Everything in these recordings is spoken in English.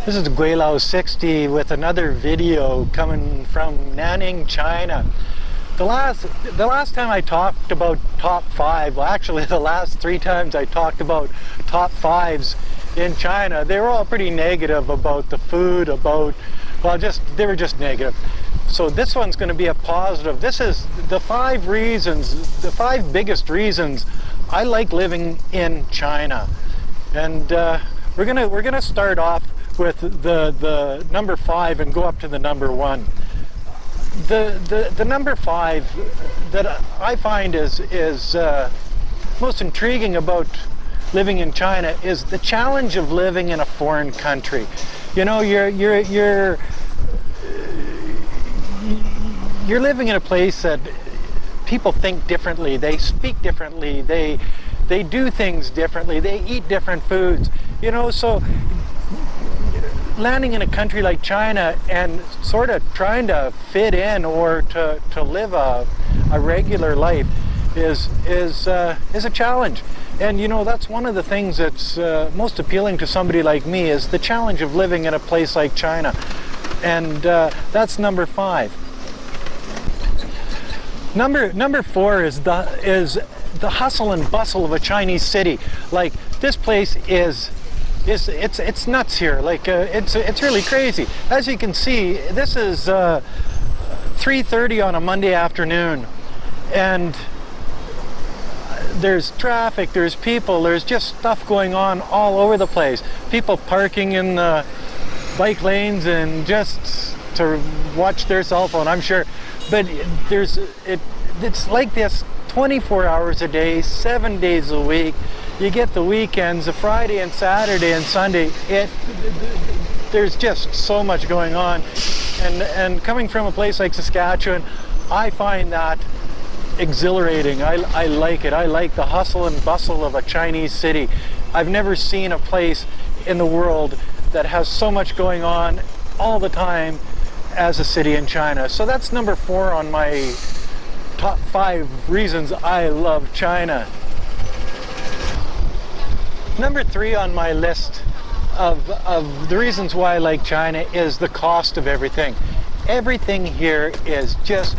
This is Gweilo 60 with another video coming from Nanning, China. The last time I talked about top 5, well actually the last 3 times I talked about top 5s in China, they were all pretty negative about the food, they were just negative. So this one's going to be a positive. This is the 5 reasons, the 5 biggest reasons I like living in China. And we're gonna start off with the number 5 and go up to the number 1. The number 5 that I find is most intriguing about living in China is the challenge of living in a foreign country. You know, you're living in a place that people think differently, they speak differently, they do things differently, they eat different foods. You know, so landing in a country like China and sort of trying to fit in or to live a regular life is a challenge. And you know, that's one of the things that's most appealing to somebody like me, is the challenge of living in a place like China. And that's number 5. Number 4 is the hustle and bustle of a Chinese city. Like, this place it's nuts here. Like, it's really crazy. As you can see, this is 3:30 on a Monday afternoon, and there's traffic, there's people, there's just stuff going on all over the place. People parking in the bike lanes and just to watch their cell phone, I'm sure. But it's like this 24 hours a day, 7 days a week. You get the weekends, a Friday and Saturday and Sunday. There's just so much going on. And coming from a place like Saskatchewan, I find that exhilarating. I like it. I like the hustle and bustle of a Chinese city. I've never seen a place in the world that has so much going on all the time as a city in China. So that's number 4 on my top 5 reasons I love China. Number 3 on my list of the reasons why I like China is the cost of everything. Everything here is just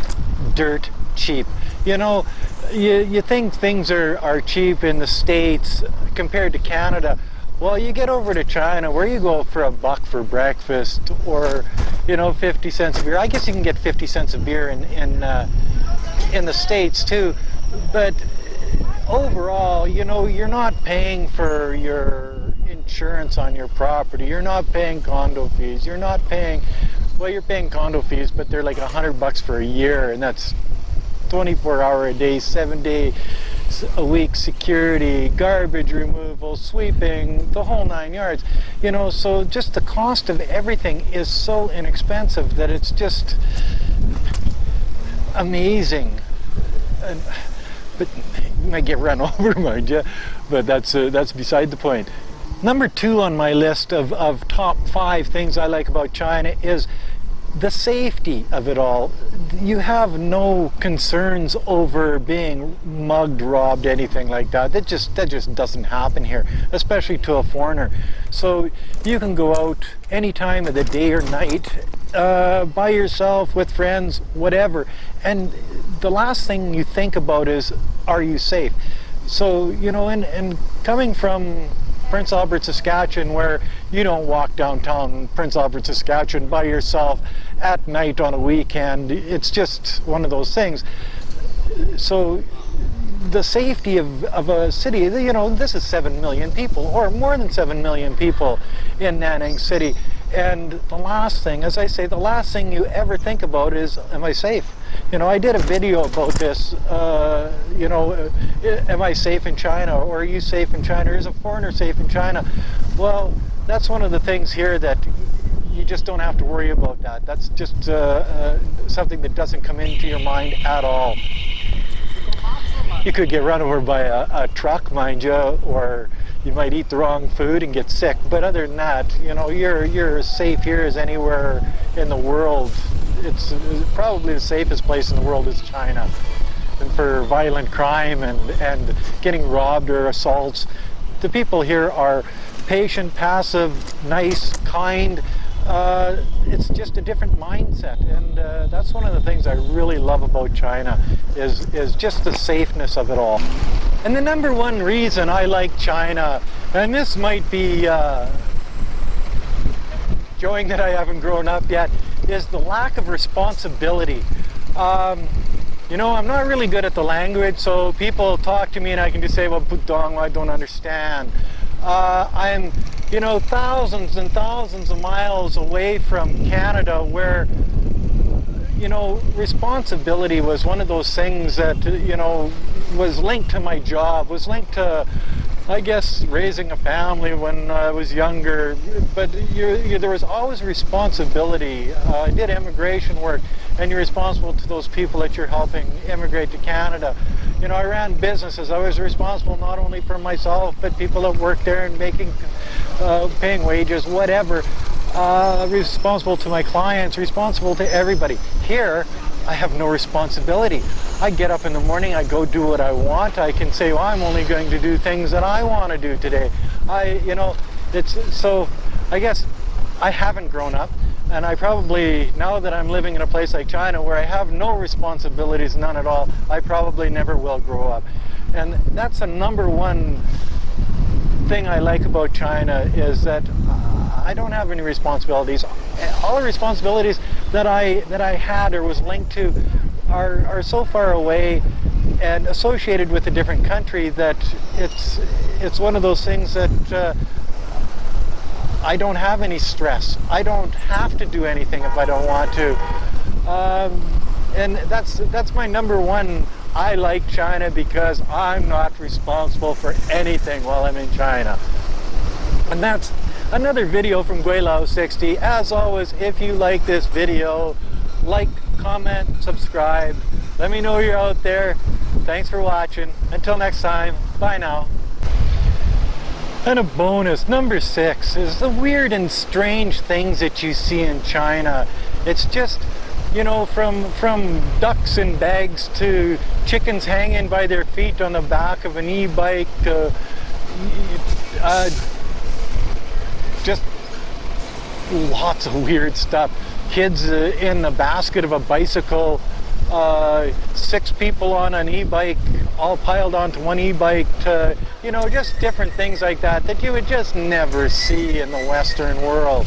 dirt cheap. You know, you think things are cheap in the States compared to Canada. Well, you get over to China where you go for $1 for breakfast, or, you know, 50 cents of beer. I guess you can get 50 cents of beer in the States too, but overall, you know, you're not paying for your insurance on your property. You're not paying condo fees. You're not paying, well, you're paying condo fees, but they're like $100 for a year, and that's 24 hour a day, 7 days a week security, garbage removal, sweeping, the whole 9 yards. You know, so just the cost of everything is so inexpensive that it's just amazing. But you might get run over, mind you, but that's beside the point. Number 2 on my list of top 5 things I like about China is the safety of it all. You have no concerns over being mugged, robbed, anything like that. That just doesn't happen here, especially to a foreigner. So you can go out any time of the day or night, by yourself, with friends, whatever, and the last thing you think about is, are you safe? So, you know, and coming from Prince Albert, Saskatchewan, where you don't walk downtown Prince Albert, Saskatchewan by yourself at night on a weekend, it's just one of those things. So the safety of a city, you know, this is 7 million people, or more than 7 million people in Nanning City. And the last thing, as I say, the last thing you ever think about is, am I safe? You know, I did a video about this, you know, am I safe in China, or are you safe in China, or is a foreigner safe in China? Well, that's one of the things here that you just don't have to worry about that. That's just something that doesn't come into your mind at all. You could get run over by a truck, mind you, or you might eat the wrong food and get sick. But other than that, you know, you're as safe here as anywhere in the world. It's probably the safest place in the world is China. And for violent crime and getting robbed or assaults, the people here are patient, passive, nice, kind. It's just a different mindset, and that's one of the things I really love about China is just the safeness of it all. And the number one reason I like China, and this might be showing that I haven't grown up yet, is the lack of responsibility. You know, I'm not really good at the language, so people talk to me and I can just say, well, Pudong, I don't understand. I'm, you know, thousands and thousands of miles away from Canada, where, you know, responsibility was one of those things that, you know, was linked to my job, was linked to, I guess, raising a family when I was younger. But there was always responsibility. I did immigration work, and you're responsible to those people that you're helping immigrate to Canada. You know, I ran businesses. I was responsible not only for myself, but people that worked there and making, paying wages, whatever. Responsible to my clients, responsible to everybody. Here, I have no responsibility. I get up in the morning, I go do what I want. I can say, well, I'm only going to do things that I want to do today. You know, so I guess I haven't grown up, and I probably, now that I'm living in a place like China where I have no responsibilities, none at all, I probably never will grow up. And that's the number one thing I like about China, is that I don't have any responsibilities. All the responsibilities that I had or was linked to are so far away and associated with a different country that it's one of those things that I don't have any stress. I don't have to do anything if I don't want to. And that's my number one. I like China because I'm not responsible for anything while I'm in China. And that's another video from Gweilo 60. As always, if you like this video, like, comment, subscribe. Let me know you're out there. Thanks for watching. Until next time, bye now. And a bonus, number 6, is the weird and strange things that you see in China. It's just, you know, from ducks in bags to chickens hanging by their feet on the back of an e-bike to just lots of weird stuff. Kids in the basket of a bicycle, 6 people on an e-bike, all piled onto one e-bike, you know, just different things like that that you would just never see in the Western world.